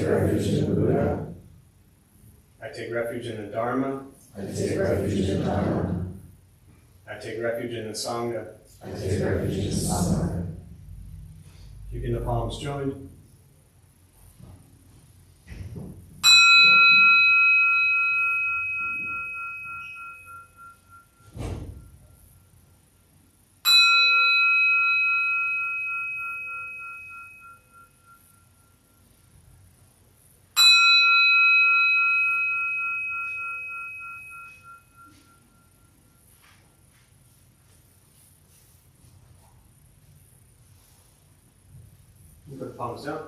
take refuge in the Buddha. I take refuge in the Dharma. I take refuge in the Dharma. I take refuge in the Sangha. I take refuge in the Sangha. Keeping the palms joined. Put the palms down.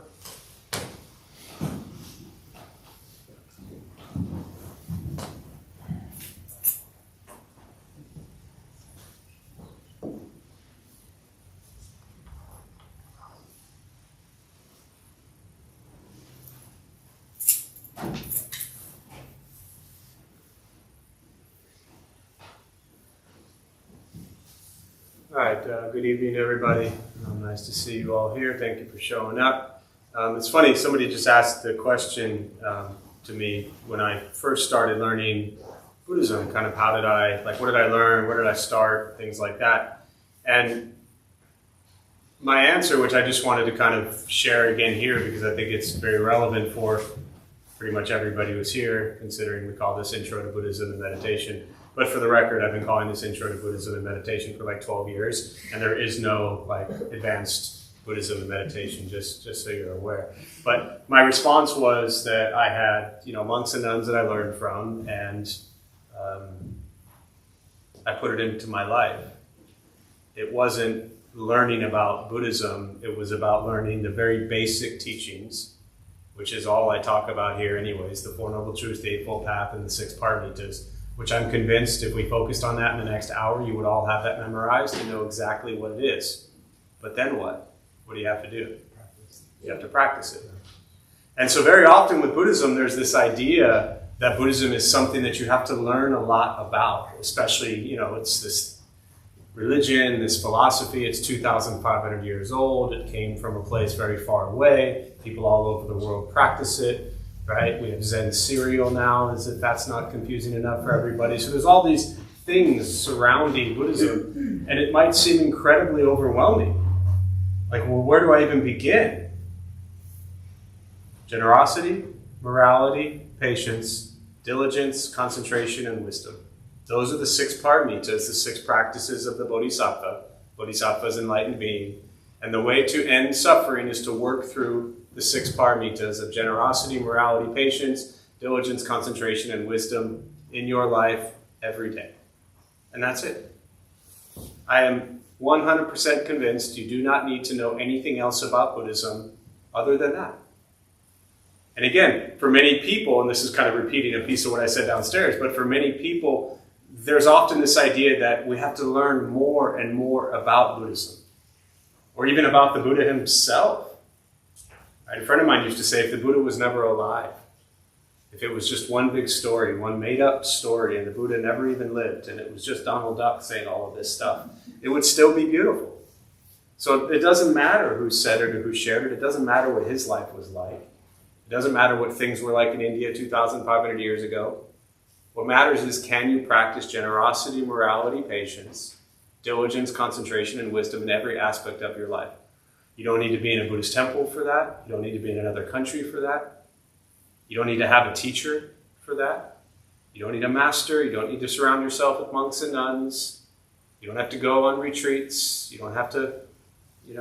All right, good evening, everybody. Nice to see you all here. Thank you for showing up. It's funny, somebody just asked the question to me when I first started learning Buddhism, kind of what did I learn, where did I start, things like that. And my answer, which I just wanted to kind of share again here because I think it's very relevant for pretty much everybody who's here, considering we call this Intro to Buddhism and Meditation. But for the record, I've been calling this Intro to Buddhism and Meditation for like 12 years, and there is no advanced Buddhism and meditation, just so you're aware. But my response was that I had, monks and nuns that I learned from, and I put it into my life. It wasn't learning about Buddhism, it was about learning the very basic teachings, which is all I talk about here anyways, the Four Noble Truths, the Eightfold Path, and the Six Paramitas, which I'm convinced if we focused on that in the next hour, you would all have that memorized and know exactly what it is. But then what? What do you have to do? You have to practice it. And so very often with Buddhism, there's this idea that Buddhism is something that you have to learn a lot about, especially, it's this religion, this philosophy. It's 2,500 years old. It came from a place very far away. People all over the world practice it, right? We have Zen cereal now, as if that's not confusing enough for everybody. So there's all these things surrounding Buddhism, and it might seem incredibly overwhelming. Where do I even begin? Generosity, morality, patience, diligence, concentration, and wisdom. Those are the six paramitas, the six practices of the Bodhisattva. Bodhisattva is enlightened being. And the way to end suffering is to work through the six paramitas of generosity, morality, patience, diligence, concentration, and wisdom in your life every day. And that's it. I am 100% convinced you do not need to know anything else about Buddhism other than that. And again, for many people, and this is kind of repeating a piece of what I said downstairs, but for many people, there's often this idea that we have to learn more and more about Buddhism, or even about the Buddha himself. Right? A friend of mine used to say, if the Buddha was never alive, if it was just one big story, one made-up story, and the Buddha never even lived, and it was just Donald Duck saying all of this stuff, it would still be beautiful. So it doesn't matter who said it or who shared it. It doesn't matter what his life was like. It doesn't matter what things were like in India 2,500 years ago. What matters is, can you practice generosity, morality, patience, diligence, concentration, and wisdom in every aspect of your life? You don't need to be in a Buddhist temple for that. You don't need to be in another country for that. You don't need to have a teacher for that. You don't need a master. You don't need to surround yourself with monks and nuns. You don't have to go on retreats. You don't have to, you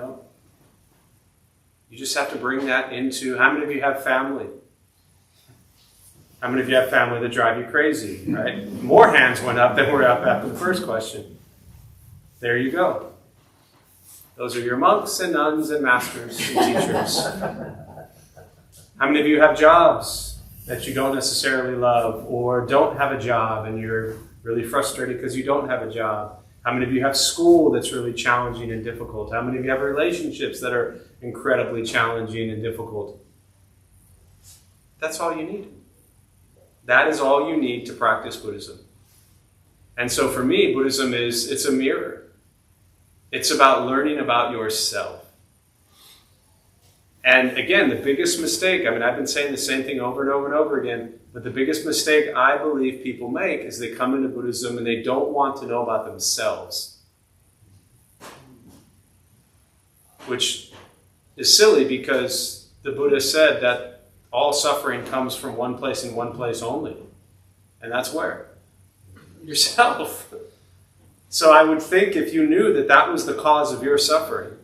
just have to bring that into, how many of you have family? How many of you have family that drive you crazy, right? More hands went up than were up after the first question. There you go. Those are your monks and nuns and masters and teachers. How many of you have jobs that you don't necessarily love, or don't have a job and you're really frustrated because you don't have a job? How many of you have school that's really challenging and difficult? How many of you have relationships that are incredibly challenging and difficult? That's all you need. That is all you need to practice Buddhism. And so for me, Buddhism it's a mirror. It's about learning about yourself. And again, the biggest mistake, I've been saying the same thing over and over and over again, but the biggest mistake I believe people make is they come into Buddhism and they don't want to know about themselves. Which is silly, because the Buddha said that all suffering comes from one place and one place only. And that's where? Yourself. So I would think if you knew that that was the cause of your suffering,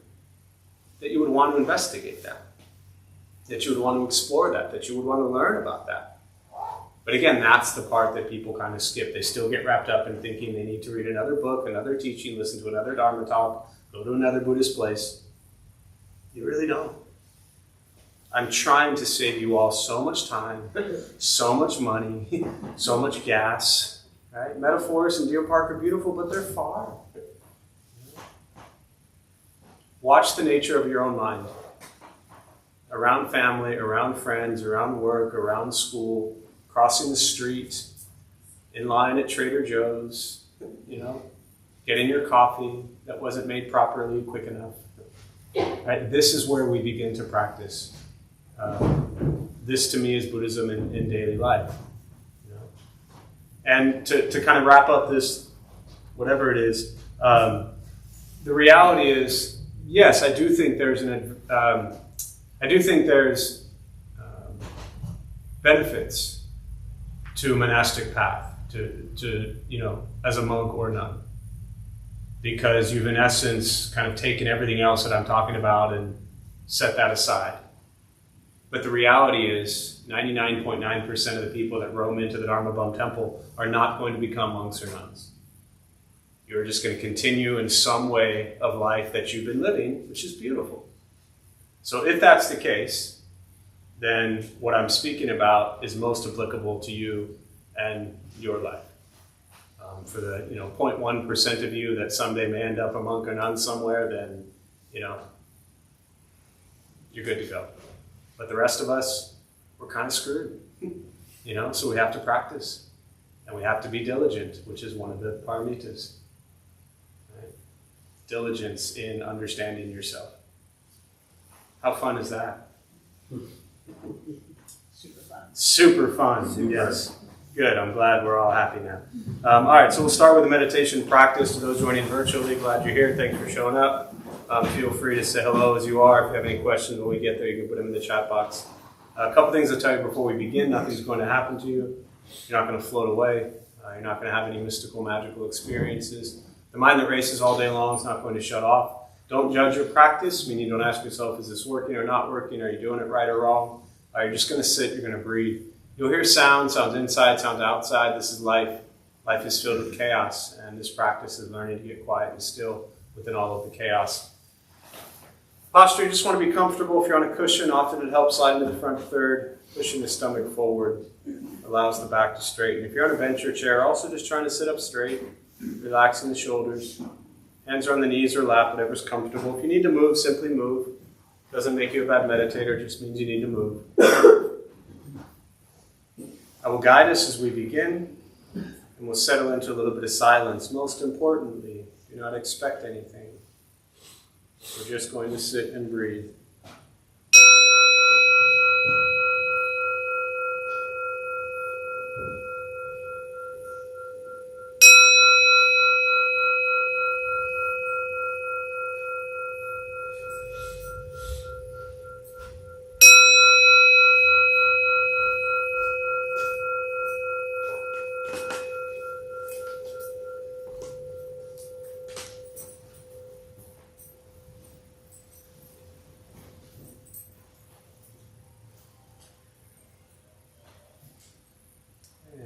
that you would want to investigate that you would want to explore that you would want to learn about that. But again, that's the part that people kind of skip. They still get wrapped up in thinking they need to read another book, another teaching, listen to another Dharma talk, go to another Buddhist place. You really don't. I'm trying to save you all so much time, so much money, so much gas. Right? Metaphors in Deer Park are beautiful, but they're far. Watch the nature of your own mind. Around family, around friends, around work, around school, crossing the street, in line at Trader Joe's, getting your coffee that wasn't made properly quick enough. Right? This is where we begin to practice. This to me is Buddhism in daily life. And to kind of wrap up this, whatever it is, the reality is, yes, I do think there's benefits to a monastic path, to as a monk or nun, because you've in essence kind of taken everything else that I'm talking about and set that aside. But the reality is 99.9% of the people that roam into the Dharma Bum Temple are not going to become monks or nuns. You're just going to continue in some way of life that you've been living, which is beautiful. So if that's the case, then what I'm speaking about is most applicable to you and your life. For the 0.1% of you that someday may end up a monk or nun somewhere, then you're good to go. But the rest of us, we're kind of screwed, so we have to practice and we have to be diligent, which is one of the Paramitas. Right? Diligence in understanding yourself. How fun is that? Super fun. Yes. Good. I'm glad we're all happy now. All right, so we'll start with a meditation practice. To those joining virtually, glad you're here. Thanks for showing up. Feel free to say hello as you are. If you have any questions when we get there, you can put them in the chat box. A couple things I'll tell you before we begin. Nothing's going to happen to you. You're not going to float away. You're not going to have any mystical, magical experiences. The mind that races all day long is not going to shut off. Don't judge your practice, meaning don't ask yourself, is this working or not working? Are you doing it right or wrong? You're just going to sit, you're going to breathe. You'll hear sounds inside, sounds outside. This is life. Life is filled with chaos, and this practice is learning to get quiet and still within all of the chaos. Posture, you just want to be comfortable. If you're on a cushion, often it helps slide into the front third, pushing the stomach forward, allows the back to straighten. If you're on a bench or chair, also just trying to sit up straight, relaxing the shoulders. Hands are on the knees or lap, whatever's comfortable. If you need to move, simply move. Doesn't make you a bad meditator, it just means you need to move. I will guide us as we begin, and we'll settle into a little bit of silence. Most importantly, do not expect anything. We're just going to sit and breathe.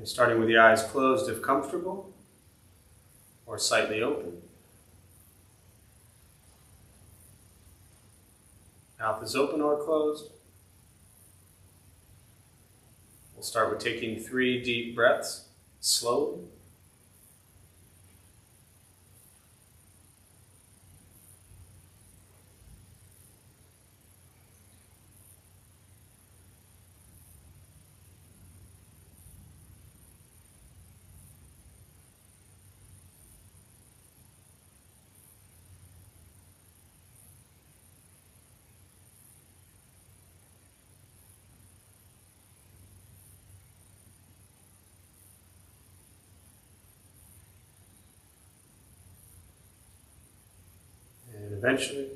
Starting with the eyes closed if comfortable, or slightly open. Mouth is open or closed. We'll start with taking 3 deep breaths, slowly. eventually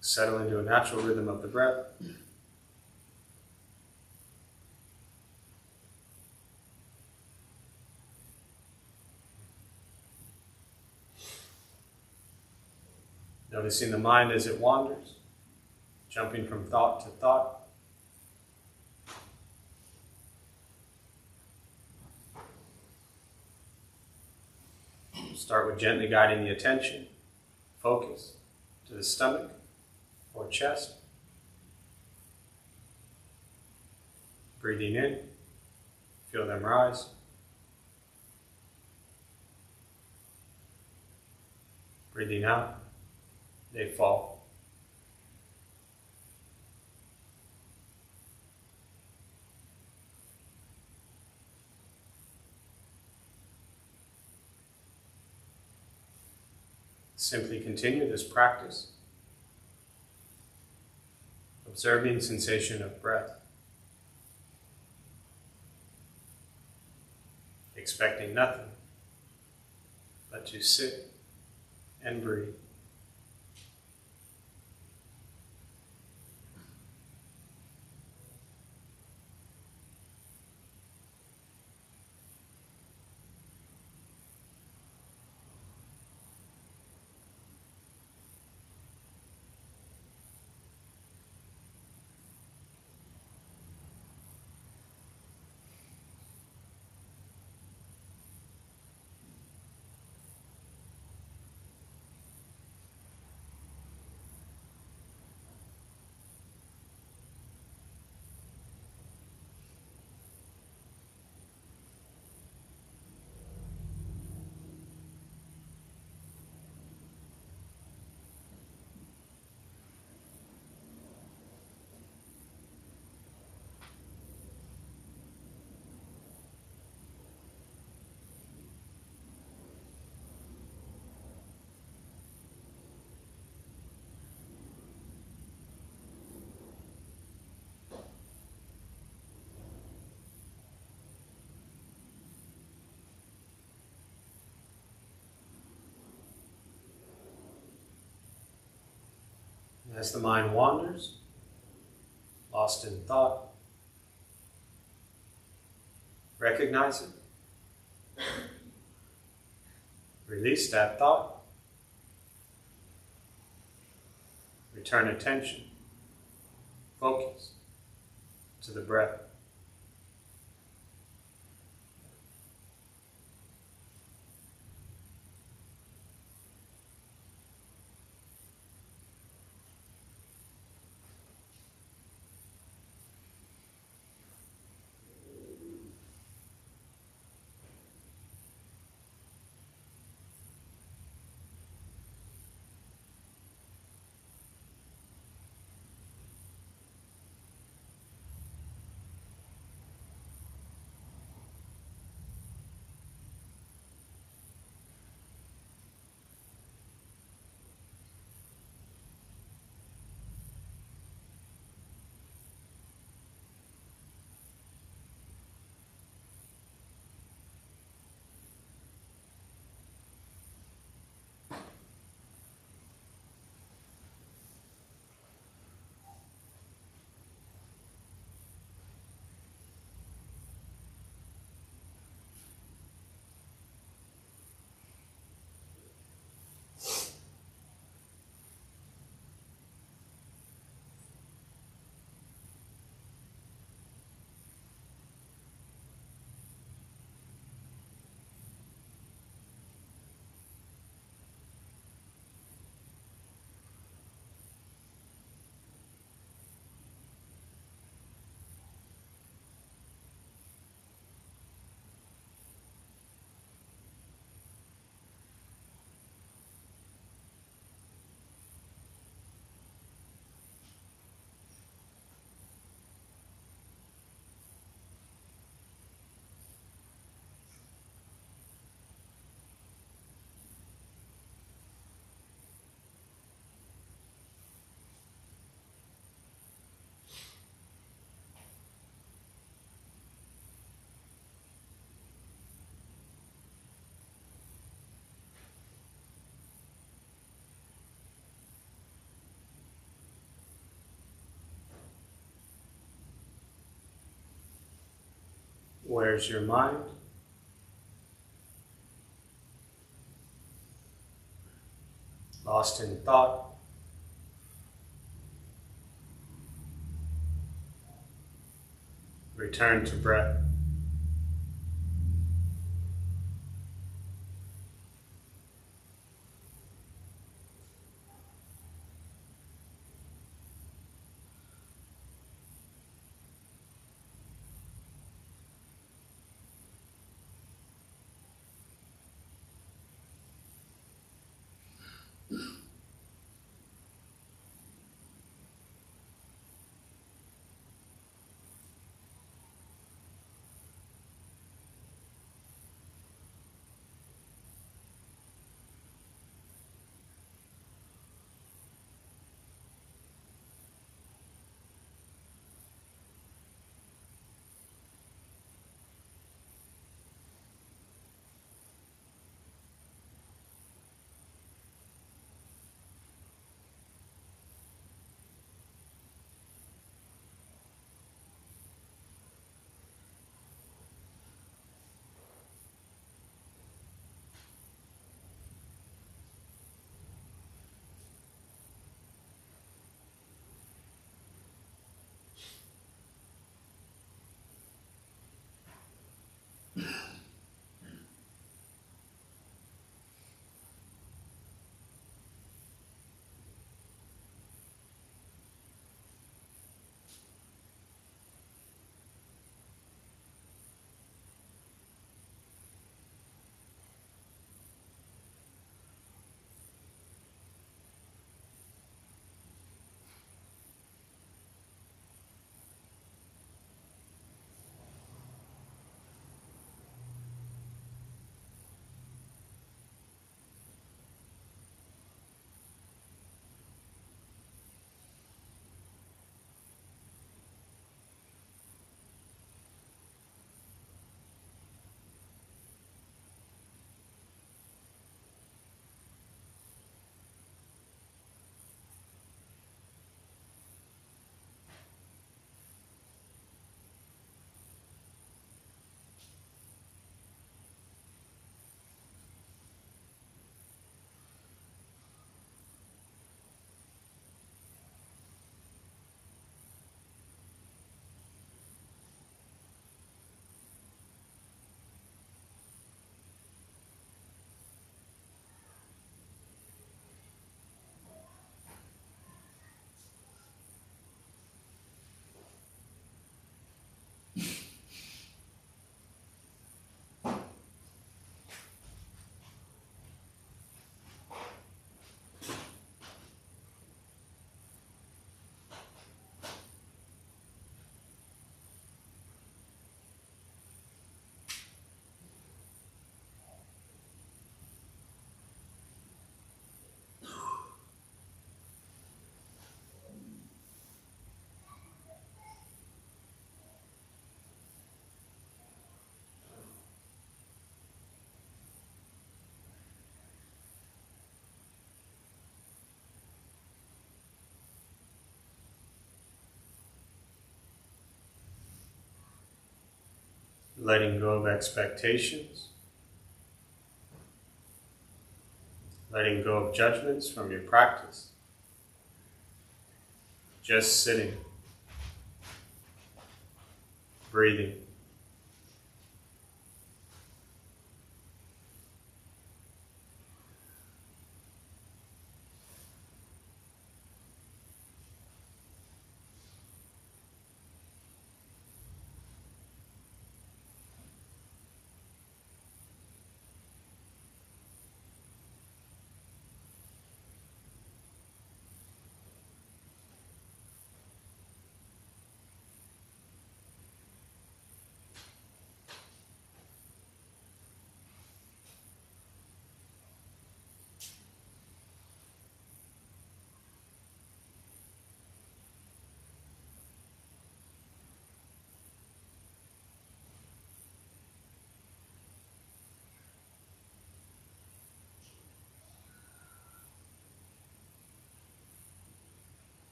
settle into a natural rhythm of the breath. Noticing the mind as it wanders, jumping from thought to thought. Start with gently guiding the attention, focus to the stomach or chest. Breathing in, feel them rise. Breathing out, they fall. Simply continue this practice, observing sensation of breath, expecting nothing but to sit and breathe. As the mind wanders, lost in thought, recognize it. Release that thought. Return attention, focus to the breath. Where's your mind? Lost in thought? Return to breath. Letting go of expectations. Letting go of judgments from your practice. Just sitting. Breathing.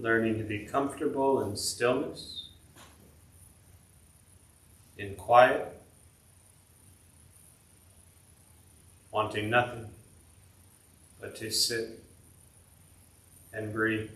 learning to be comfortable in stillness, in quiet, wanting nothing but to sit and breathe.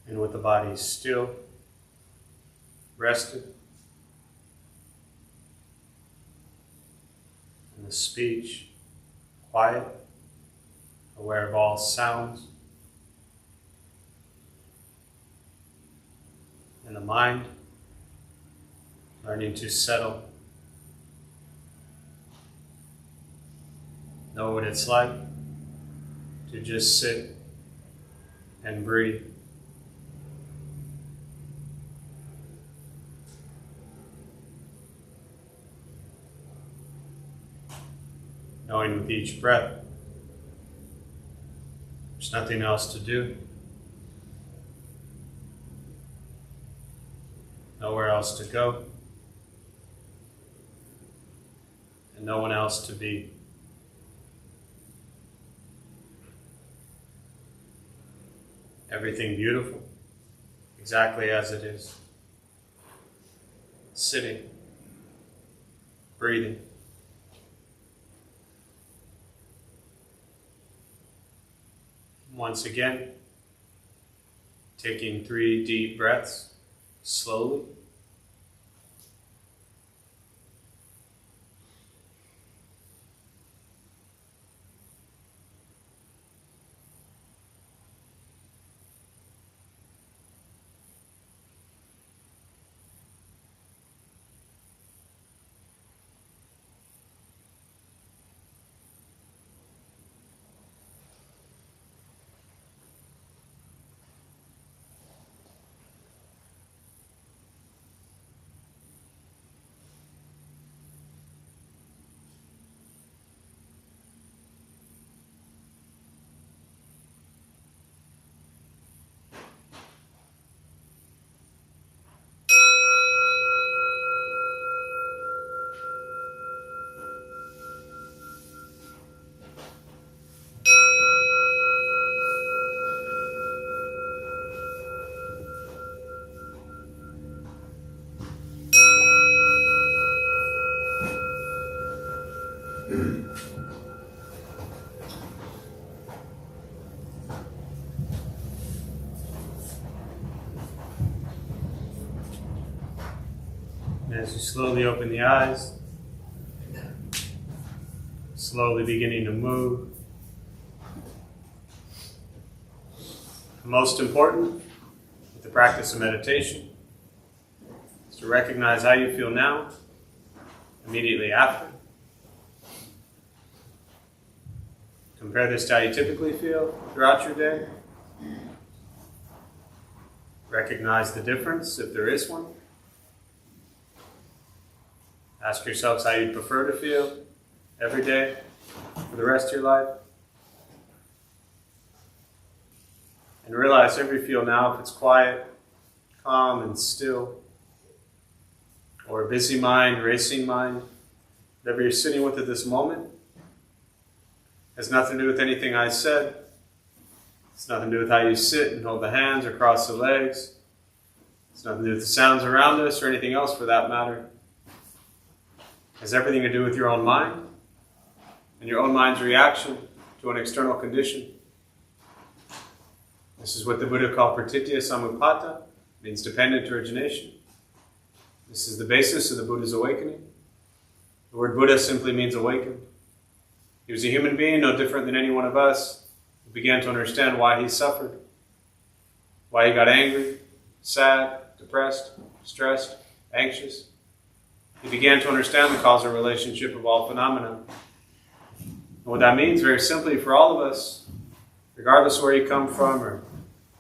And with the body still, rested, and the speech quiet, aware of all sounds, and the mind learning to settle, know what it's like to just sit and breathe. Knowing with each breath, there's nothing else to do, nowhere else to go, and no one else to be. Everything beautiful, exactly as it is. Sitting, breathing. Once again, taking 3 deep breaths slowly. And as you slowly open the eyes, slowly beginning to move. Most important with the practice of meditation is to recognize how you feel now, immediately after. Compare this to how you typically feel throughout your day. Recognize the difference, if there is one. Ask yourselves how you'd prefer to feel every day for the rest of your life. And realize whatever you feel now, if it's quiet, calm, and still, or a busy mind, racing mind, whatever you're sitting with at this moment, has nothing to do with anything I said. It's nothing to do with how you sit and hold the hands or cross the legs. It's nothing to do with the sounds around us or anything else for that matter. It has everything to do with your own mind and your own mind's reaction to an external condition. This is what the Buddha called pratitya samuppada, means dependent origination. This is the basis of the Buddha's awakening. The word Buddha simply means awakened. He was a human being, no different than any one of us, who began to understand why he suffered, why he got angry, sad, depressed, stressed, anxious. He began to understand the causal relationship of all phenomena. And what that means, very simply, for all of us, regardless of where you come from or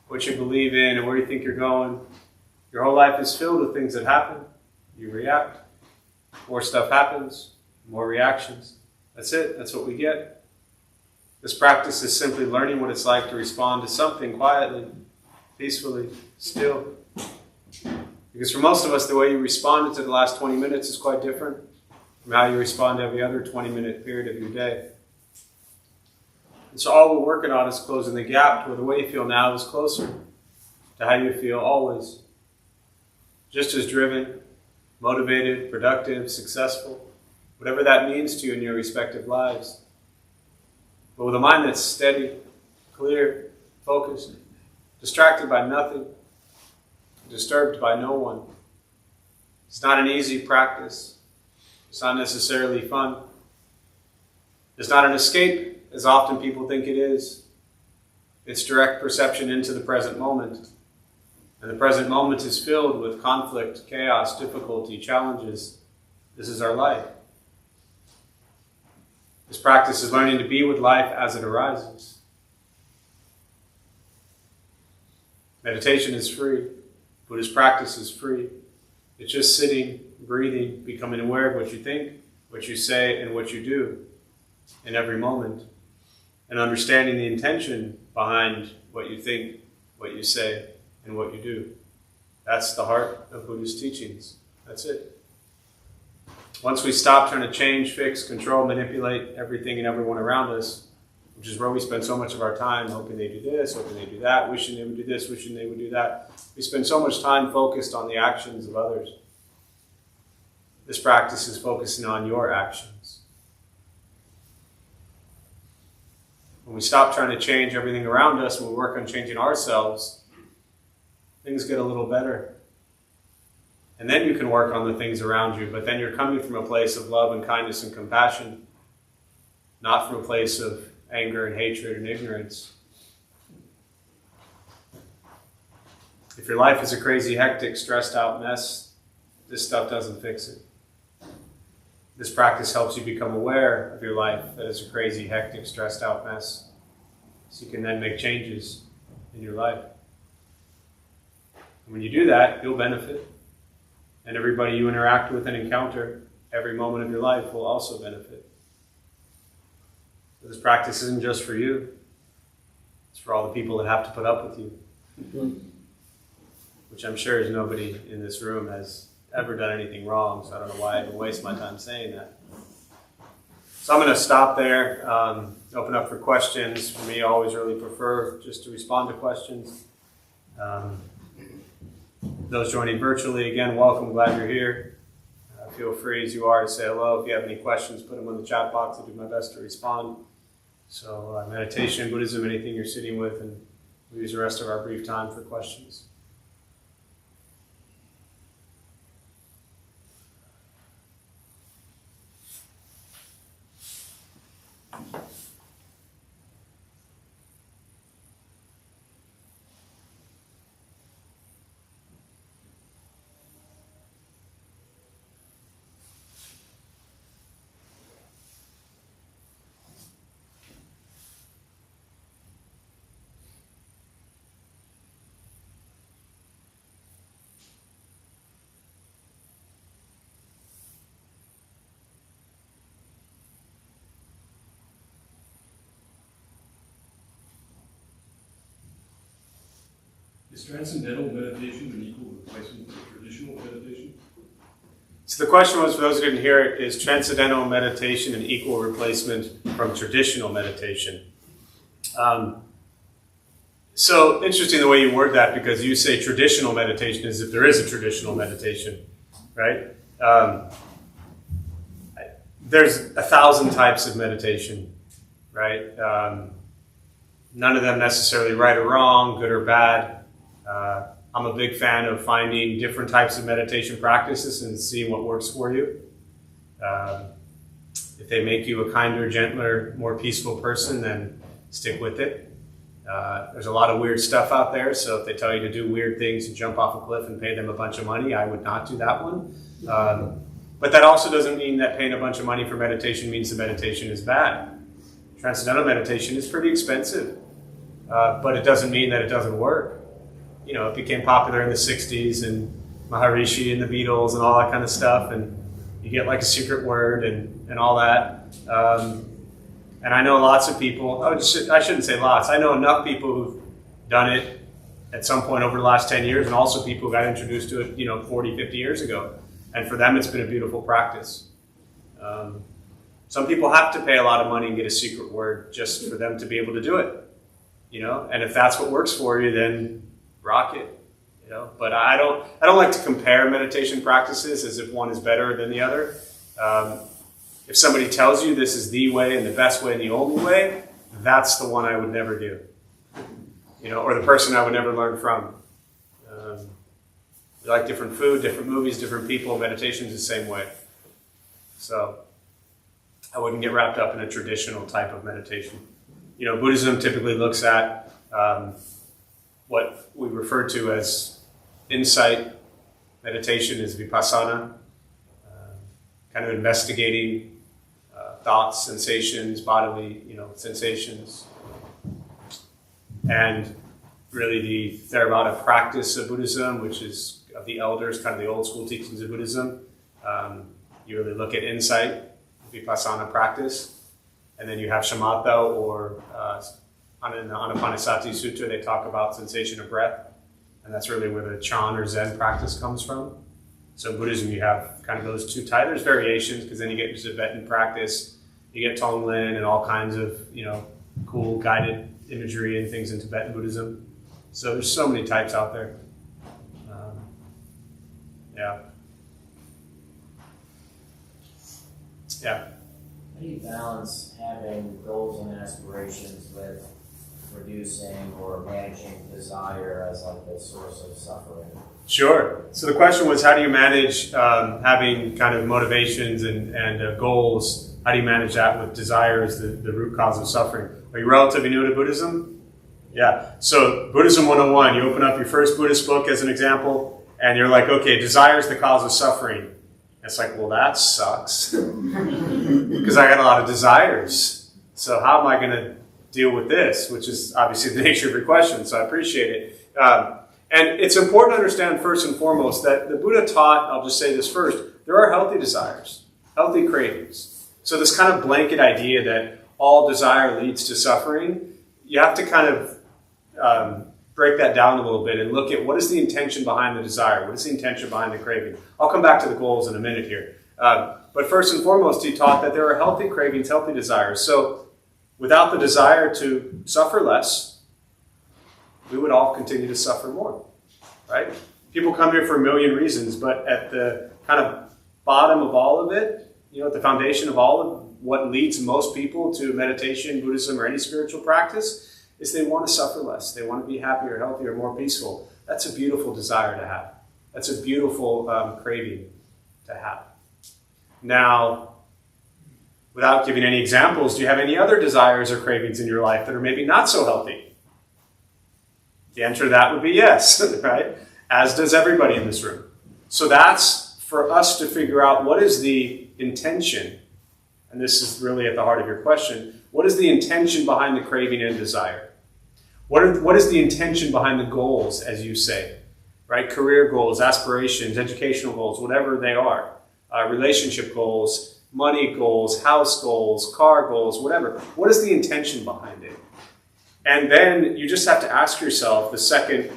what you believe in and where you think you're going, your whole life is filled with things that happen. You react. More stuff happens, more reactions. That's it. That's what we get. This practice is simply learning what it's like to respond to something quietly, peacefully, still. Because for most of us, the way you responded to the last 20 minutes is quite different from how you respond to every other 20-minute period of your day. And so all we're working on is closing the gap to where the way you feel now is closer to how you feel always. Just as driven, motivated, productive, successful, whatever that means to you in your respective lives. But with a mind that's steady, clear, focused, distracted by nothing, disturbed by no one. It's not an easy practice. It's not necessarily fun. It's not an escape, as often people think it is. It's direct perception into the present moment. And the present moment is filled with conflict, chaos, difficulty, challenges. This is our life. This practice is learning to be with life as it arises. Meditation is free. Buddhist practice is free. It's just sitting, breathing, becoming aware of what you think, what you say, and what you do in every moment. And understanding the intention behind what you think, what you say, and what you do. That's the heart of Buddhist teachings. That's it. Once we stop trying to change, fix, control, manipulate everything and everyone around us, which is where we spend so much of our time, hoping they do this, hoping they do that, wishing they would do this, wishing they would do that. We spend so much time focused on the actions of others. This practice is focusing on your actions. When we stop trying to change everything around us, when we work on changing ourselves, things get a little better. And then you can work on the things around you, but then you're coming from a place of love and kindness and compassion, not from a place of anger and hatred and ignorance. If your life is a crazy, hectic, stressed out mess, this stuff doesn't fix it. This practice helps you become aware of your life that is a crazy, hectic, stressed out mess, so you can then make changes in your life. And when you do that, you'll benefit. And everybody you interact with and encounter, every moment of your life will also benefit. So this practice isn't just for you. It's for all the people that have to put up with you. Which I'm sure is nobody in this room has ever done anything wrong, so I don't know why I even waste my time saying that. So I'm going to stop there, open up for questions. For me, I always really prefer just to respond to questions. Those joining virtually, again, welcome, glad you're here. Feel free as you are to say hello. If you have any questions, put them in the chat box. I'll do my best to respond. So meditation, Buddhism, anything you're sitting with, and we'll use the rest of our brief time for questions. Is transcendental meditation an equal replacement for traditional meditation? So the question was, for those who didn't hear it, is transcendental meditation an equal replacement from traditional meditation? So interesting the way you word that, because you say traditional meditation as if there is a traditional meditation, right? There's 1,000 types of meditation, right? None of them necessarily right or wrong, good or bad. I'm a big fan of finding different types of meditation practices and seeing what works for you. If they make you a kinder, gentler, more peaceful person, then stick with it. There's a lot of weird stuff out there, so if they tell you to do weird things and jump off a cliff and pay them a bunch of money, I would not do that one. But that also doesn't mean that paying a bunch of money for meditation means the meditation is bad. Transcendental meditation is pretty expensive, but it doesn't mean that it doesn't work. You know, it became popular in the 60s, and Maharishi and the Beatles and all that kind of stuff, and you get like a secret word and all that. And I know lots of people, I shouldn't say lots, I know enough people who've done it at some point over the last 10 years, and also people who got introduced to it, 40, 50 years ago. And for them, it's been a beautiful practice. Some people have to pay a lot of money and get a secret word just for them to be able to do it. And if that's what works for you, then rock it. But I don't like to compare meditation practices as if one is better than the other. If somebody tells you this is the way and the best way and the only way, that's the one I would never do. Or the person I would never learn from. You like different food, different movies, different people. Meditation is the same way. So I wouldn't get wrapped up in a traditional type of meditation. Buddhism typically looks at what we refer to as insight. Meditation is vipassana, kind of investigating thoughts, sensations, bodily, sensations. And really the Theravada practice of Buddhism, which is of the elders, kind of the old school teachings of Buddhism. You really look at insight, vipassana practice. And then you have shamatha, or in the Anapanasati Sutta, they talk about sensation of breath. And that's really where the Chan or Zen practice comes from. So in Buddhism, you have kind of those two types. There's variations, because then you get into Tibetan practice. You get Tonglen and all kinds of, cool guided imagery and things in Tibetan Buddhism. So there's so many types out there. Yeah. How do you balance having goals and aspirations with reducing or managing desire as like the source of suffering? Sure. So the question was, how do you manage having kind of motivations and goals? How do you manage that with desire as the root cause of suffering? Are you relatively new to Buddhism? Yeah. So Buddhism 101, you open up your first Buddhist book as an example, and you're like, okay, desire is the cause of suffering. It's like, well, that sucks. Because I got a lot of desires. So how am I going to deal with this? Which is obviously the nature of your question, so I appreciate it. And it's important to understand first and foremost that the Buddha taught, I'll just say this first, there are healthy desires, healthy cravings. So this kind of blanket idea that all desire leads to suffering, you have to kind of break that down a little bit and look at what is the intention behind the desire, what is the intention behind the craving. I'll come back to the goals in a minute here. But first and foremost, he taught that there are healthy cravings, healthy desires. So without the desire to suffer less, we would all continue to suffer more, right? People come here for a million reasons, but at the kind of bottom of all of it, at the foundation of all of what leads most people to meditation, Buddhism, or any spiritual practice is they want to suffer less. They want to be happier, healthier, more peaceful. That's a beautiful desire to have. That's a beautiful craving to have. Now, without giving any examples, do you have any other desires or cravings in your life that are maybe not so healthy? The answer to that would be yes, right? As does everybody in this room. So that's for us to figure out what is the intention, and this is really at the heart of your question, what is the intention behind the craving and desire? What is the intention behind the goals, as you say, right? Career goals, aspirations, educational goals, whatever they are, relationship goals, money goals, house goals, car goals, whatever. What is the intention behind it? And then you just have to ask yourself the second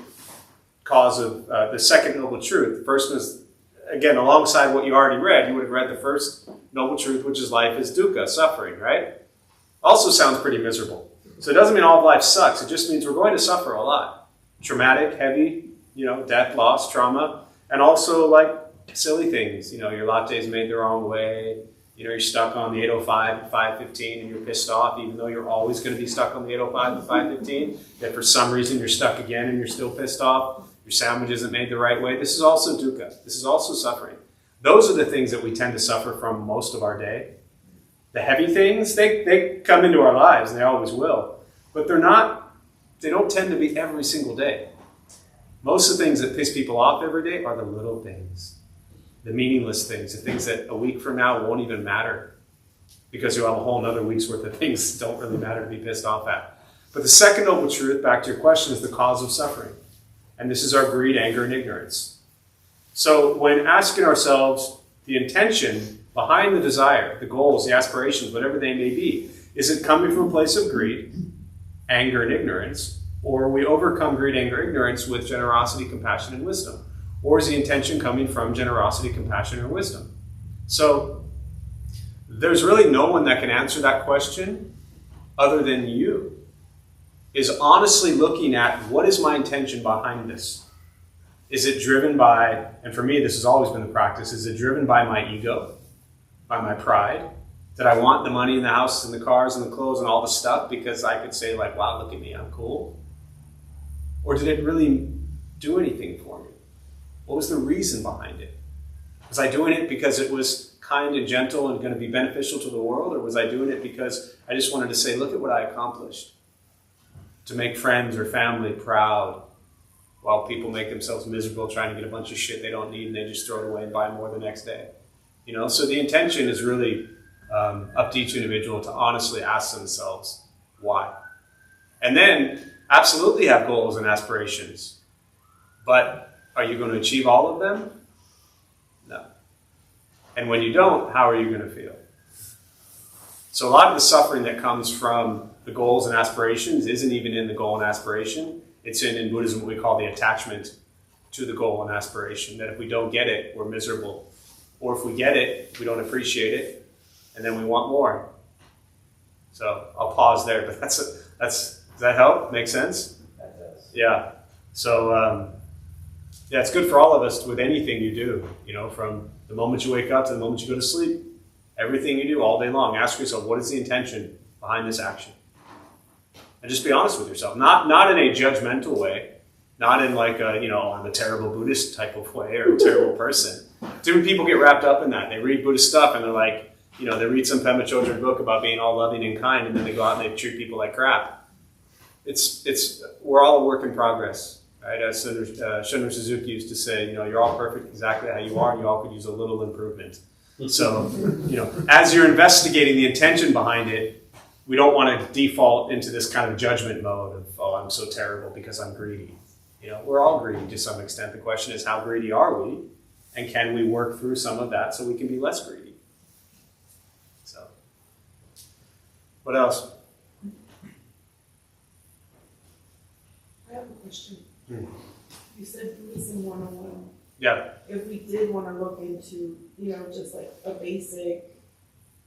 cause of the second noble truth. The first is, again, alongside what you already read, you would have read the first noble truth, which is life is dukkha, suffering, right? Also sounds pretty miserable. So it doesn't mean all of life sucks. It just means we're going to suffer a lot. Traumatic, heavy, death, loss, trauma, and also like silly things. Your lattes made the wrong way. You're stuck on the 805 at 5:15 and you're pissed off, even though you're always going to be stuck on the 805 at 5:15. That for some reason you're stuck again and you're still pissed off. Your sandwich isn't made the right way. This is also dukkha. This is also suffering. Those are the things that we tend to suffer from most of our day. The heavy things, they come into our lives and they always will. But they don't tend to be every single day. Most of the things that piss people off every day are the little things. The meaningless things, the things that a week from now won't even matter because you'll have a whole other week's worth of things that don't really matter to be pissed off at. But the second noble truth, back to your question, is the cause of suffering. And this is our greed, anger, and ignorance. So when asking ourselves the intention behind the desire, the goals, the aspirations, whatever they may be, is it coming from a place of greed, anger, and ignorance, or we overcome greed, anger, ignorance with generosity, compassion, and wisdom? Or is the intention coming from generosity, compassion, or wisdom? So there's really no one that can answer that question other than you. Is honestly looking at what is my intention behind this? Is it driven by, and for me this has always been the practice, is it driven by my ego, by my pride? That I want the money and the house and the cars and the clothes and all the stuff because I could say like, wow, look at me, I'm cool? Or did it really do anything for me? What was the reason behind it? Was I doing it because it was kind and gentle and going to be beneficial to the world? Or was I doing it because I just wanted to say, look at what I accomplished? To make friends or family proud while people make themselves miserable trying to get a bunch of shit they don't need and they just throw it away and buy more the next day. So the intention is really up to each individual to honestly ask themselves why. And then absolutely have goals and aspirations. But are you going to achieve all of them? No. And when you don't, how are you going to feel? So a lot of the suffering that comes from the goals and aspirations isn't even in the goal and aspiration. It's in Buddhism what we call the attachment to the goal and aspiration. That if we don't get it, we're miserable. Or if we get it, we don't appreciate it, and then we want more. So I'll pause there, but does that help? Make sense? That does. Yeah. So it's good for all of us with anything you do. From the moment you wake up to the moment you go to sleep. Everything you do all day long, ask yourself, what is the intention behind this action? And just be honest with yourself. Not in a judgmental way, not in like a, I'm a terrible Buddhist type of way or a terrible person. Too many people get wrapped up in that. They read Buddhist stuff and they're like, they read some Pema Chodron book about being all loving and kind, and then they go out and they treat people like crap. We're all a work in progress, right? As Shunryu Suzuki used to say, you're all perfect exactly how you are, and you all could use a little improvement. So, as you're investigating the intention behind it, we don't want to default into this kind of judgment mode of, oh, I'm so terrible because I'm greedy. We're all greedy to some extent. The question is, how greedy are we? And can we work through some of that so we can be less greedy? So, what else? I have a question. You said Buddhism 101. Yeah. If we did want to look into, just like a basic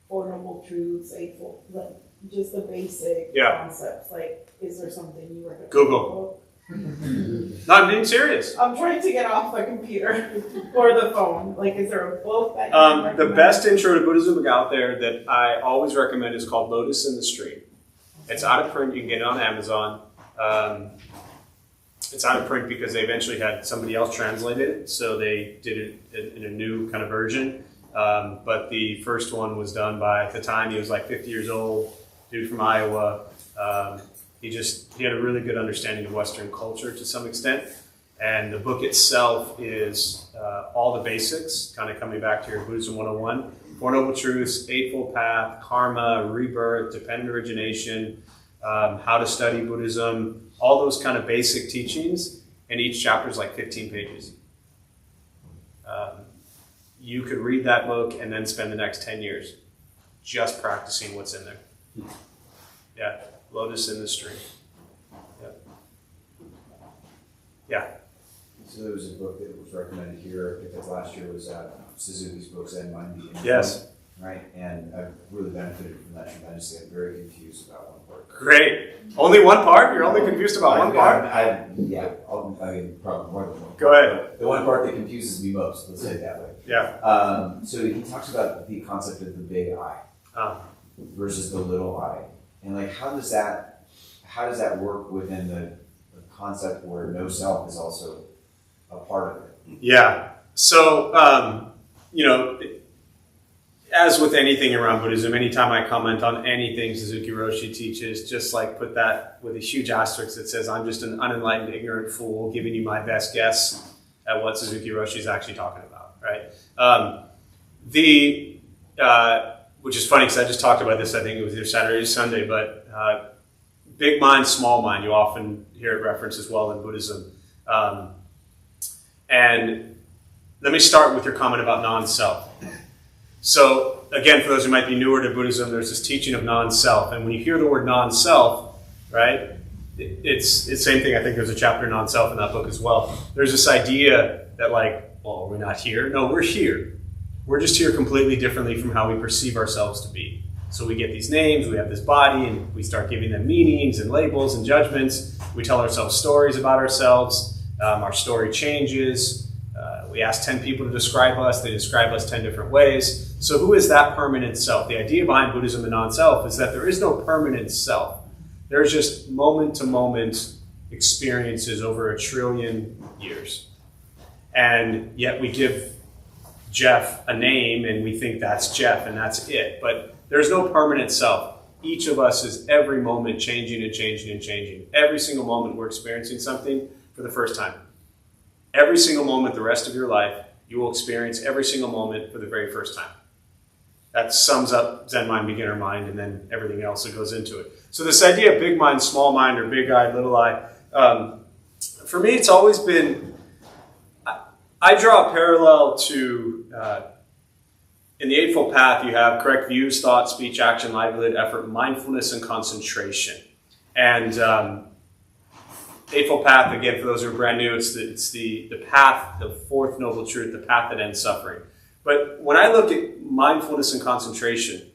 Four Noble Truths, Eightfold, like just the basic concepts, like is there something you recommend? Google. No, I'm being serious. I'm trying to get off the computer or the phone. Like, is there a book that you recommend? The best intro to Buddhism book out there that I always recommend is called Lotus in the Stream. It's out of print. You can get it on Amazon. It's out of print because they eventually had somebody else translate it, so they did it in a new kind of version. But the first one was done by, at the time, he was like 50 years old, dude from Iowa. He had a really good understanding of Western culture to some extent. And the book itself is all the basics, kind of coming back to your Buddhism 101. Four Noble Truths, Eightfold Path, Karma, Rebirth, Dependent Origination, how to study Buddhism, all those kind of basic teachings, and each chapter is like 15 pages. You could read that book and then spend the next 10 years just practicing what's in there. Yeah, Lotus in the Stream. Yeah. Yeah. So there was a book that was recommended here, I think that's last year, was Suzuki's book, Zen Mind Being. Yes. Right, and I've really benefited from that tremendously. I'm very confused about one part. Great. Only one part? You're only confused about one part? Probably more than one. Go ahead. The one part that confuses me most, let's say it that way. Yeah. So he talks about the concept of the big I versus the little I. And like, how does that work within the concept where no self is also a part of it? Yeah. So, as with anything around Buddhism, anytime I comment on anything Suzuki Roshi teaches, just like put that with a huge asterisk that says, I'm just an unenlightened, ignorant fool giving you my best guess at what Suzuki Roshi is actually talking about, right? Which is funny because I just talked about this, I think it was either Saturday or Sunday, but big mind, small mind, you often hear it referenced as well in Buddhism. And let me start with your comment about non-self. So, again, for those who might be newer to Buddhism, there's this teaching of non-self. And when you hear the word non-self, right, it's the same thing. I think there's a chapter on non-self in that book as well. There's this idea that, like, well, we're not here. No, we're here. We're just here completely differently from how we perceive ourselves to be. So we get these names, we have this body, and we start giving them meanings and labels and judgments. We tell ourselves stories about ourselves. Our story changes. We ask 10 people to describe us. They describe us 10 different ways. So who is that permanent self? The idea behind Buddhism and non-self is that there is no permanent self. There's just moment-to-moment experiences over 1 trillion years. And yet we give Jeff a name and we think that's Jeff and that's it. But there's no permanent self. Each of us is every moment changing and changing and changing. Every single moment we're experiencing something for the first time. Every single moment the rest of your life, you will experience every single moment for the very first time. That sums up Zen mind, beginner mind, and then everything else that goes into it. So this idea of big mind, small mind, or big I, little I, for me it's always been, I draw a parallel to, in the Eightfold Path you have correct views, thought, speech, action, livelihood, effort, mindfulness, and concentration. And Eightfold Path, again, for those who are brand new, it's the path, the fourth noble truth, the path that ends suffering. But when I look at mindfulness and concentration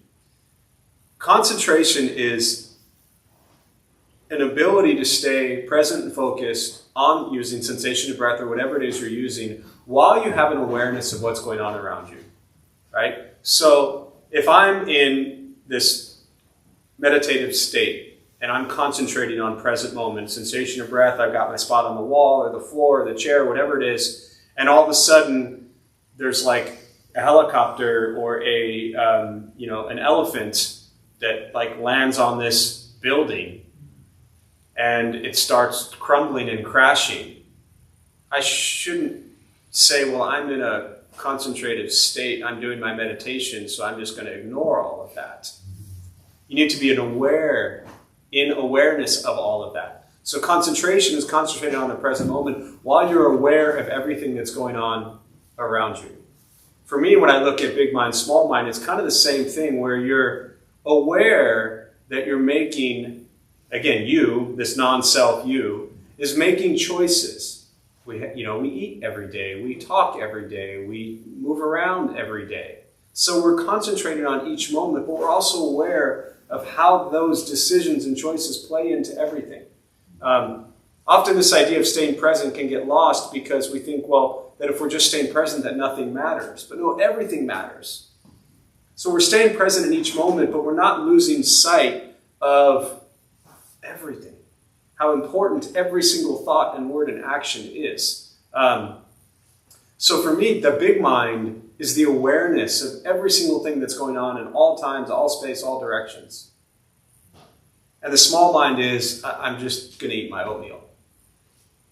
is an ability to stay present and focused on using sensation of breath or whatever it is you're using while you have an awareness of what's going on around you, right? So if I'm in this meditative state and I'm concentrating on present moment, sensation of breath, I've got my spot on the wall or the floor or the chair, whatever it is, and all of a sudden there's like a helicopter or a an elephant that like lands on this building and it starts crumbling and crashing, I shouldn't say, well, I'm in a concentrative state, I'm doing my meditation, so I'm just going to ignore all of that. You need to be in awareness of all of that. So concentration is concentrating on the present moment while you're aware of everything that's going on around you. For me, when I look at big mind, small mind, it's kind of the same thing where you're aware that you're making, again, you, this non-self you, is making choices. We eat every day, we talk every day, we move around every day. So we're concentrating on each moment, but we're also aware of how those decisions and choices play into everything. Often this idea of staying present can get lost because we think, well, that if we're just staying present, that nothing matters. But no, everything matters. So we're staying present in each moment, but we're not losing sight of everything. How important every single thought and word and action is. So for me, the big mind is the awareness of every single thing that's going on in all times, all space, all directions. And the small mind is, I'm just going to eat my oatmeal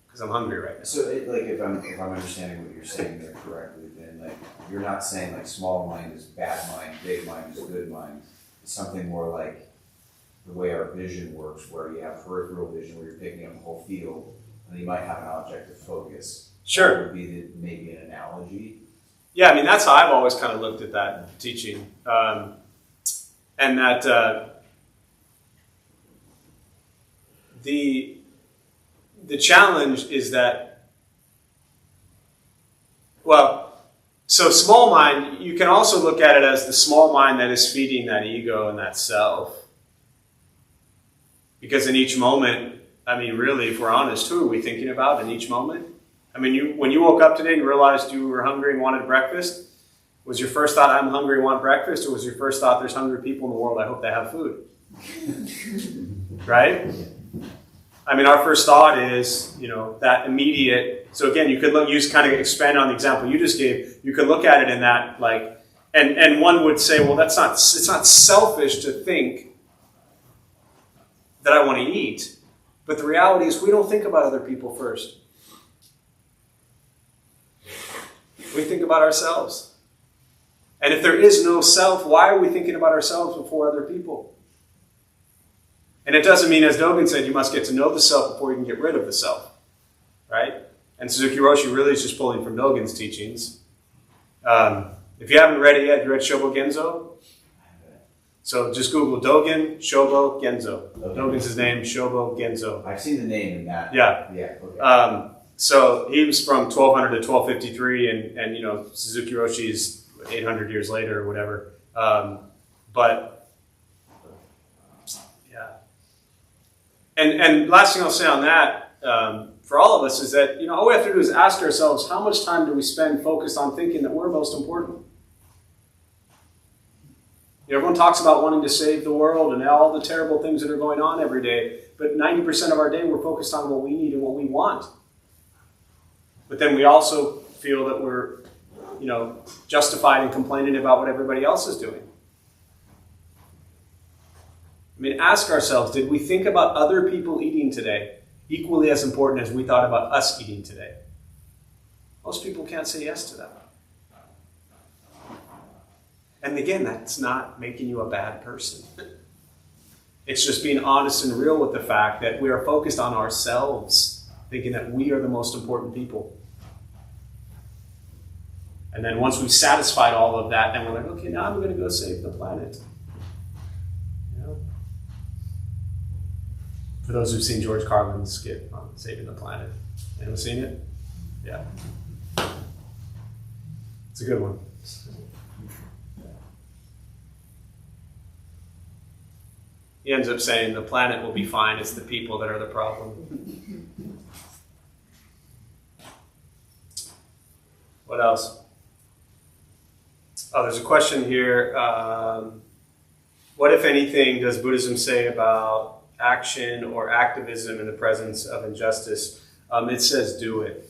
because I'm hungry right now. So if I'm understanding what you're saying there correctly, then like you're not saying like small mind is bad mind, big mind is good mind. It's something more like the way our vision works, where you have peripheral vision, where you're picking up the whole field, and you might have an object of focus. Sure. That would be maybe an analogy. Yeah, I mean, that's how I've always kind of looked at that teaching. And that the challenge is that, so small mind, you can also look at it as the small mind that is feeding that ego and that self. Because in each moment, I mean, really, if we're honest, who are we thinking about in each moment? I mean, when you woke up today and realized you were hungry and wanted breakfast, was your first thought, I'm hungry and want breakfast? Or was your first thought, there's hungry people in the world, I hope they have food? Right? I mean, our first thought is, that immediate. So again, you could kind of expand on the example you just gave. You could look at it in that, like, and one would say, well, it's not selfish to think that I want to eat. But the reality is we don't think about other people first. We think about ourselves. And if there is no self, why are we thinking about ourselves before other people? And it doesn't mean, as Dogen said, you must get to know the self before you can get rid of the self. Right? And Suzuki Roshi really is just pulling from Dogen's teachings. If you haven't read it yet, you read Shobo Genzo? So just Google Dogen, Shobo, Genzo. Okay. Dogen's his name, Shobo, Genzo. I've seen the name in that. Yeah. Yeah, okay. So he was from 1200 to 1253, and Suzuki Roshi is 800 years later or whatever. But, yeah. And last thing I'll say on that, for all of us, is that, all we have to do is ask ourselves, how much time do we spend focused on thinking that we're most important? Everyone talks about wanting to save the world and all the terrible things that are going on every day, but 90% of our day we're focused on what we need and what we want. But then we also feel that we're, justified in complaining about what everybody else is doing. I mean, ask ourselves, did we think about other people eating today equally as important as we thought about us eating today? Most people can't say yes to that. And again, that's not making you a bad person. It's just being honest and real with the fact that we are focused on ourselves, thinking that we are the most important people. And then once we've satisfied all of that, then we're like, okay, now I'm going to go save the planet. For those who've seen George Carlin's skit on Saving the Planet. Anyone seen it? Yeah. It's a good one. He ends up saying the planet will be fine, it's the people that are the problem. What else? there's a question here. What, if anything, does Buddhism say about action or activism in the presence of injustice? It says do it.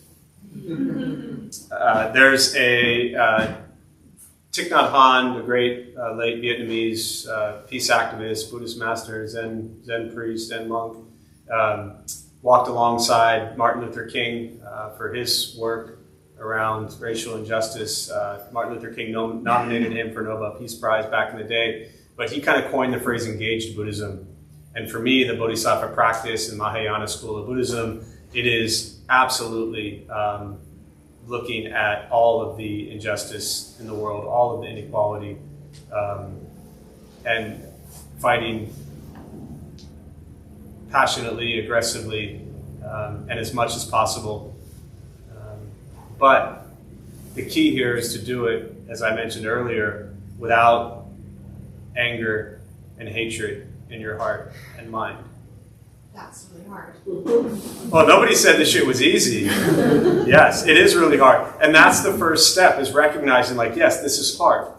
There's a Thich Nhat Hanh, the great late Vietnamese peace activist, Buddhist master, Zen priest, Zen monk, walked alongside Martin Luther King for his work around racial injustice. Martin Luther King nominated him for Nobel Peace Prize back in the day, but he kind of coined the phrase engaged Buddhism. And for me, the Bodhisattva practice and Mahayana school of Buddhism, it is absolutely looking at all of the injustice in the world, all of the inequality, and fighting passionately, aggressively, and as much as possible. But the key here is to do it, as I mentioned earlier, without anger and hatred in your heart and mind. That's really hard. Well, nobody said this shit was easy. Yes, it is really hard. And that's the first step, is recognizing, like, yes, this is hard.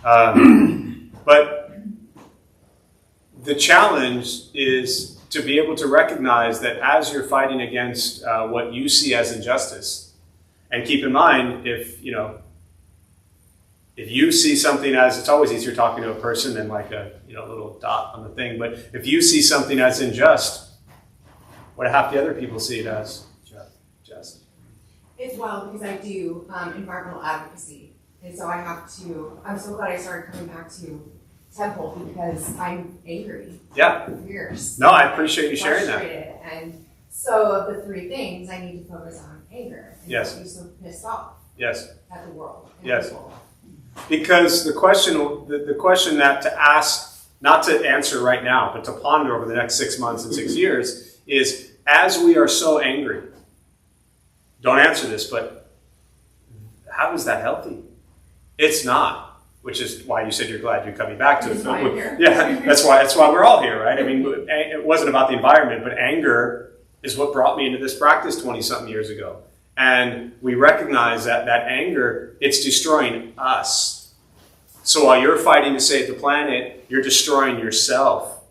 But the challenge is to be able to recognize that as you're fighting against what you see as injustice, and keep in mind, if you see something as, it's always easier talking to a person than like a little dot on the thing, but if you see something as unjust, what do half the other people see it as? Just. It's wild because I do environmental advocacy, and so I'm so glad I started coming back to Temple because I'm angry. Yeah. Fierce. No, I appreciate you sharing that. And so of the three things, I need to focus on anger. And Yes. not be so pissed off Yes. at the world. And Yes. people. Because the question that to ask, not to answer right now, but to ponder over the next 6 months and 6 years is, as we are so angry, don't answer this, but how is that healthy? It's not, which is why you said you're glad you're coming back to it. That's why I'm here. Yeah, that's why we're all here, right? I mean, it wasn't about the environment, but anger is what brought me into this practice 20-something years ago. And we recognize that anger, it's destroying us. So while you're fighting to save the planet, you're destroying yourself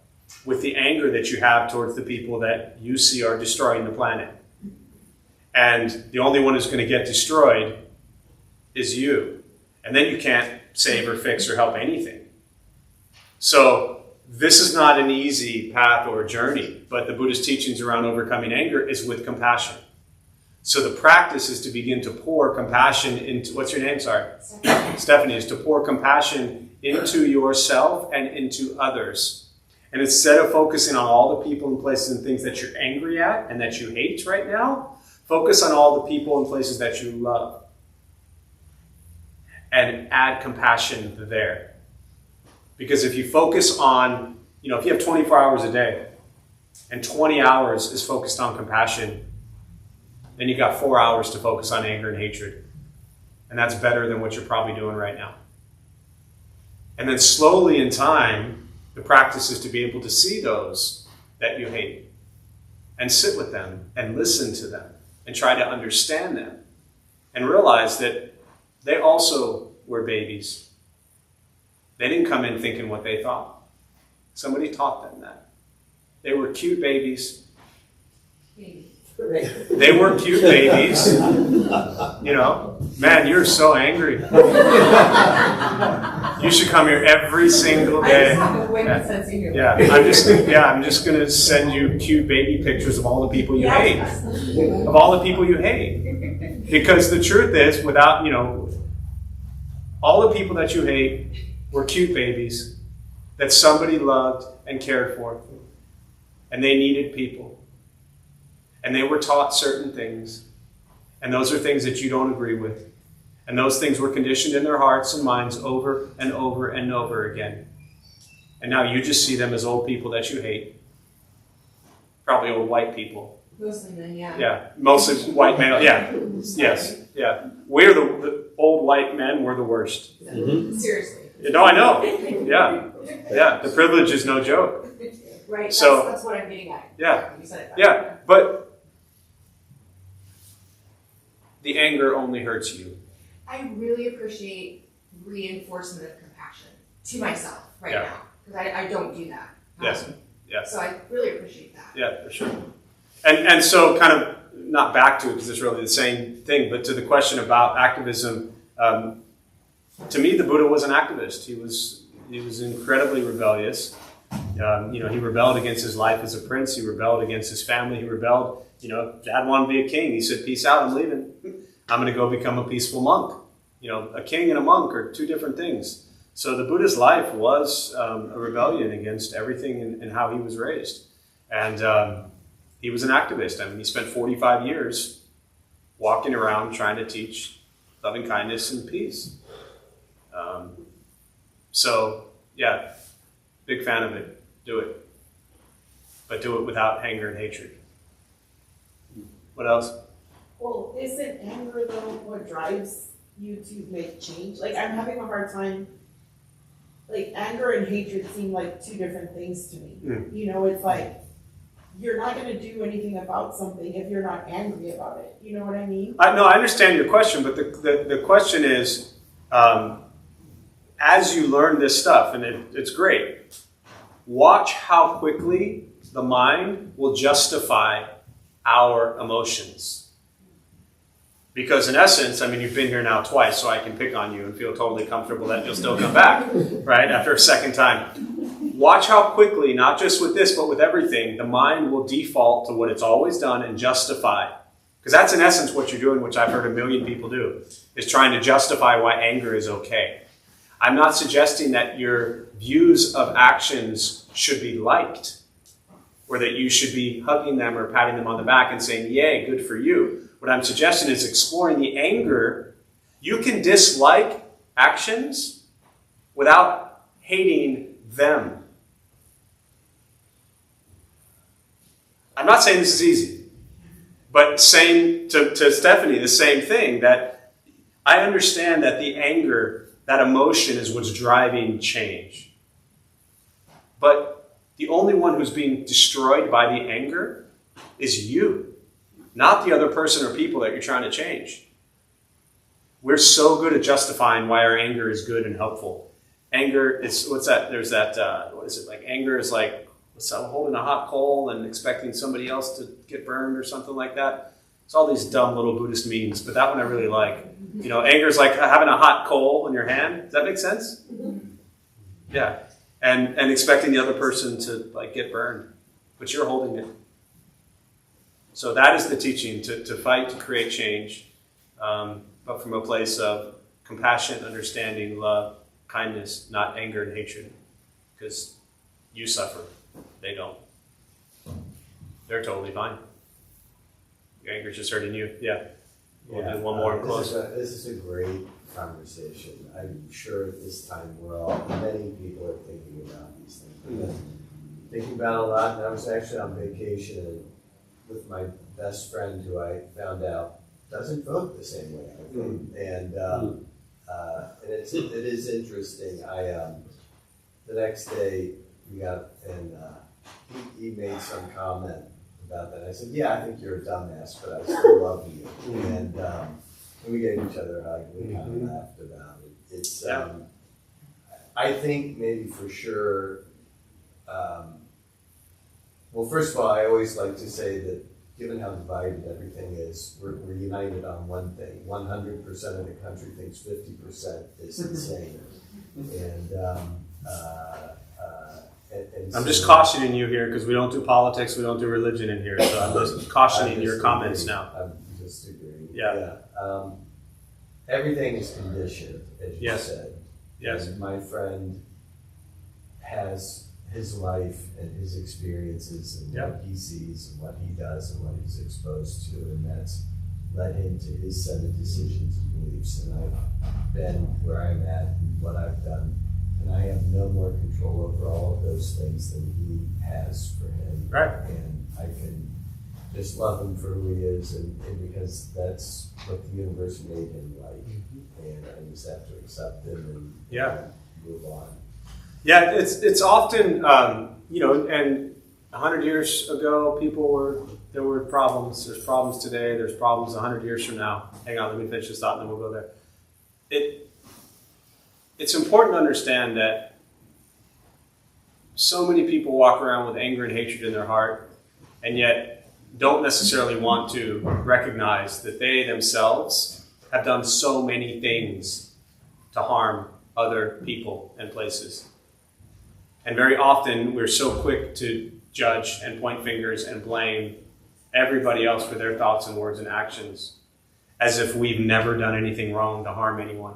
with the anger that you have towards the people that you see are destroying the planet. And the only one who's going to get destroyed is you. And then you can't save or fix or help anything. So this is not an easy path or journey, but the Buddhist teachings around overcoming anger is with compassion. So the practice is to begin to pour compassion into, what's your name? Sorry. Stephanie, is to pour compassion into yourself and into others. And instead of focusing on all the people and places and things that you're angry at and that you hate right now, focus on all the people and places that you love. And add compassion there. Because if you focus on, if you have 24 hours a day and 20 hours is focused on compassion, then you got 4 hours to focus on anger and hatred. And that's better than what you're probably doing right now. And then slowly in time, the practice is to be able to see those that you hate and sit with them and listen to them and try to understand them and realize that they also were babies. They didn't come in thinking what they thought. Somebody taught them that. They were cute babies. They were cute babies. Man, you're so angry. You should come here every single day. I just have a wicked sense of humor. I'm just going to send you cute baby pictures of all the people you hate. Of all the people you hate. Because the truth is, without, all the people that you hate were cute babies that somebody loved and cared for. And they needed people. And they were taught certain things. And those are things that you don't agree with. And those things were conditioned in their hearts and minds over and over and over again. And now you just see them as old people that you hate. Probably old white people. Mostly men, yeah. Yeah, mostly white male. Yeah, yes, yeah. We're the old white men, we're the worst. Mm-hmm. Seriously. No, I know. Yeah. The privilege is no joke. Right, So- that's what I'm getting at. Yeah. You said it. Yeah, but the anger only hurts you. I really appreciate reinforcement of compassion to myself right Yeah. now, because I don't do that. Yes. Yes. So I really appreciate that. Yeah, for sure. And so kind of not back to it because it's really the same thing, but to the question about activism, to me, the Buddha was an activist. He was incredibly rebellious. He rebelled against his life as a prince. He rebelled against his family. He rebelled. Dad wanted to be a king. He said, "Peace out, I'm leaving. I'm going to go become a peaceful monk." A king and a monk are two different things. So the Buddha's life was a rebellion against everything and how he was raised. And he was an activist. I mean, he spent 45 years walking around trying to teach loving kindness and peace. Yeah, big fan of it. Do it. But do it without anger and hatred. What else? Well, isn't anger though what drives you to make change? Like, I'm having a hard time. Like, anger and hatred seem like two different things to me. It's like you're not going to do anything about something if you're not angry about it. You know what I mean? I understand your question, but the question is, as you learn this stuff, and it's great, watch how quickly the mind will justify our emotions. Because in essence, I mean, you've been here now twice, so I can pick on you and feel totally comfortable that you'll still come back, right, after a second time. Watch how quickly, not just with this, but with everything, the mind will default to what it's always done and justify. Because that's in essence what you're doing, which I've heard a million people do, is trying to justify why anger is okay. I'm not suggesting that your views of actions should be liked, or that you should be hugging them or patting them on the back and saying, "Yay, good for you." What I'm suggesting is exploring the anger. You can dislike actions without hating them. I'm not saying this is easy, but saying to Stephanie the same thing, that I understand that the anger, that emotion is what's driving change. But the only one who's being destroyed by the anger is you, not the other person or people that you're trying to change. We're so good at justifying why our anger is good and helpful. Anger is, what's that? There's that, what is it? Like, anger is like holding a hot coal and expecting somebody else to get burned or something like that. It's all these dumb little Buddhist memes, but that one I really like. Anger is like having a hot coal in your hand. Does that make sense? Yeah. And expecting the other person to get burned, but you're holding it. So that is the teaching, to fight, to create change, but from a place of compassion, understanding, love, kindness, not anger and hatred, because you suffer, they don't. They're totally fine. Your anger's just hurting you. Yeah. We'll do one more and close. This is a great conversation. I'm sure at this time many people are thinking about these things. Thinking about a lot, and I was actually on vacation with my best friend who I found out doesn't vote the same way I vote. And it is interesting. The next day we got, and he made some comment about that. I said, "Yeah, I think you're a dumbass, but I still love you." And we gave each other a hug. We kind of laughed about it. It's, I think maybe for sure. Well, first of all, I always like to say that given how divided everything is, we're united on one thing. 100% of the country thinks 50% is insane. And I'm just cautioning you here because we don't do politics, we don't do religion in here. So I'm just cautioning your comments now. I'm just agreeing. Yeah. Everything is conditioned, as you said. Yes. And my friend has his life and his experiences and what he sees and what he does and what he's exposed to, and that's led him to his set of decisions and beliefs. And I've been where I'm at and what I've done, and I have no more control over all of those things than he has for him. Right. And I can just love him for who he is, and because that's what the universe made him like. And I just have to accept him and move on. Yeah, it's often, and 100 years ago, there were problems. There's problems today. There's problems 100 years from now. Hang on, let me finish this thought and then we'll go there. it's important to understand that so many people walk around with anger and hatred in their heart, and yet don't necessarily want to recognize that they themselves have done so many things to harm other people and places. And very often we're so quick to judge and point fingers and blame everybody else for their thoughts and words and actions, as if we've never done anything wrong to harm anyone.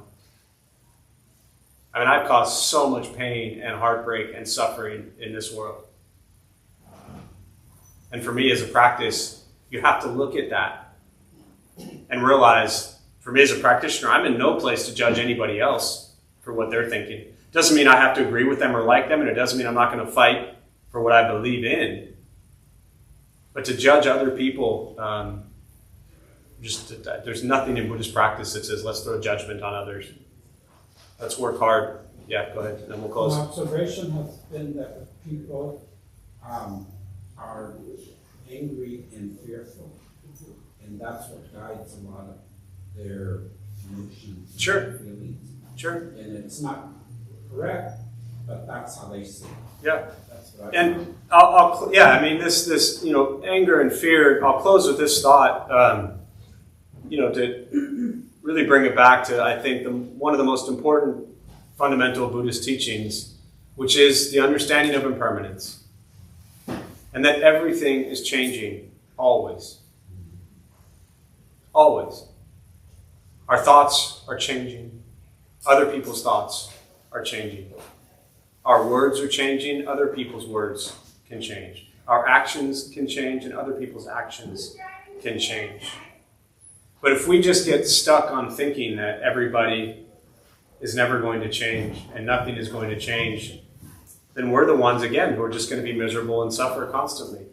I mean, I've caused so much pain and heartbreak and suffering in this world. And for me as a practice, you have to look at that and realize, for me as a practitioner, I'm in no place to judge anybody else for what they're thinking. Doesn't mean I have to agree with them or like them, and it doesn't mean I'm not going to fight for what I believe in. But to judge other people, there's nothing in Buddhist practice that says, let's throw judgment on others. Let's work hard. Yeah, go ahead, and then we'll close. My observation has been that people are angry and fearful, and that's what guides a lot of their emotions, Sure. and feelings. Sure. And it's not correct, but that's how they see it. Yeah. That's what I And find. I mean, this anger and fear. I'll close with this thought. To really bring it back to, I think, one of the most important fundamental Buddhist teachings, which is the understanding of impermanence, and that everything is changing always. Always. Our thoughts are changing. Other people's thoughts are changing. Our words are changing. Other people's words can change. Our actions can change, and other people's actions can change. But if we just get stuck on thinking that everybody is never going to change and nothing is going to change, then we're the ones, again, who are just going to be miserable and suffer constantly.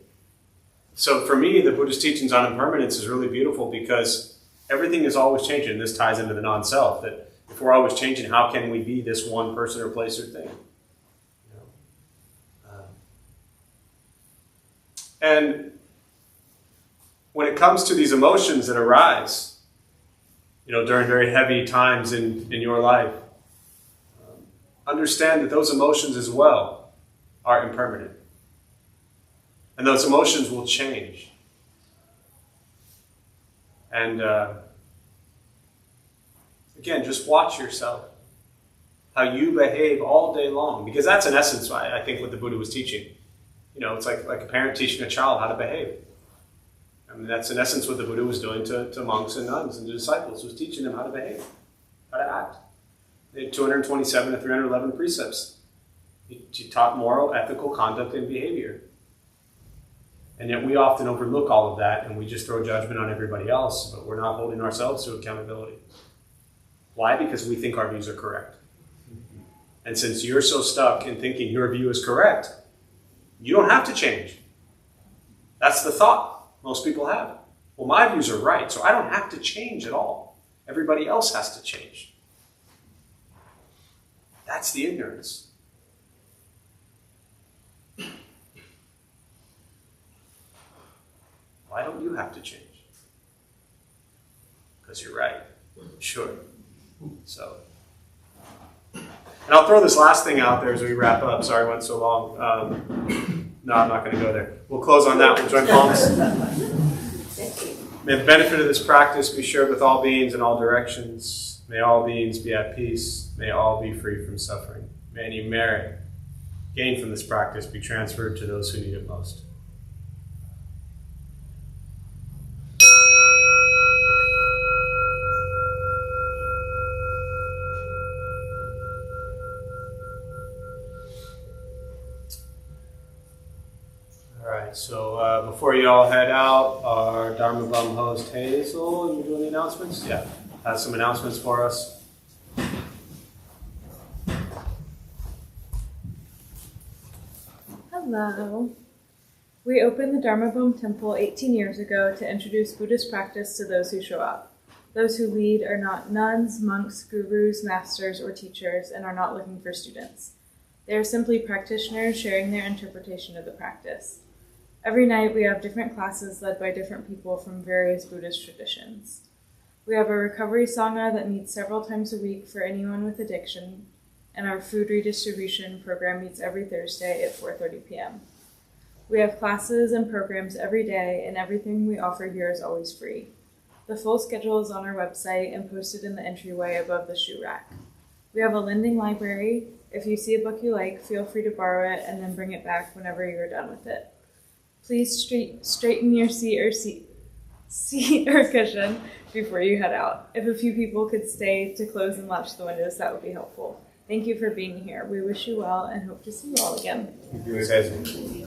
So for me, the Buddhist teachings on impermanence is really beautiful because everything is always changing. And this ties into the non-self, that if we're always changing, how can we be this one person or place or thing? And when it comes to these emotions that arise, during very heavy times in your life, understand that those emotions as well are impermanent. And those emotions will change. And again, just watch yourself, how you behave all day long, because that's in essence, I think, what the Buddha was teaching. It's like a parent teaching a child how to behave. I mean, that's in essence what the Buddha was doing to monks and nuns and to disciples, was teaching them how to behave, how to act. They had 227 to 311 precepts. He taught moral, ethical conduct and behavior. And yet we often overlook all of that and we just throw judgment on everybody else, but we're not holding ourselves to accountability. Why? Because we think our views are correct. And since you're so stuck in thinking your view is correct, you don't have to change. That's the thought most people have. Well, my views are right, so I don't have to change at all. Everybody else has to change. That's the ignorance. Why don't you have to change? Because you're right. Sure. So, and I'll throw this last thing out there as we wrap up. Sorry it went so long. No, I'm not going to go there. We'll close on that one. Join palms. May the benefit of this practice be shared with all beings in all directions. May all beings be at peace. May all be free from suffering. May any merit gained from this practice be transferred to those who need it most. So before you all head out, our Dharma Bum host Hazel, you doing the announcements? Yeah, has some announcements for us. Hello. We opened the Dharma Bum Temple 18 years ago to introduce Buddhist practice to those who show up. Those who lead are not nuns, monks, gurus, masters, or teachers, and are not looking for students. They are simply practitioners sharing their interpretation of the practice. Every night we have different classes led by different people from various Buddhist traditions. We have a recovery sangha that meets several times a week for anyone with addiction, and our food redistribution program meets every Thursday at 4:30 p.m. We have classes and programs every day, and everything we offer here is always free. The full schedule is on our website and posted in the entryway above the shoe rack. We have a lending library. If you see a book you like, feel free to borrow it and then bring it back whenever you're done with it. Please straighten your seat or cushion before you head out. If a few people could stay to close and latch the windows, that would be helpful. Thank you for being here. We wish you well and hope to see you all again.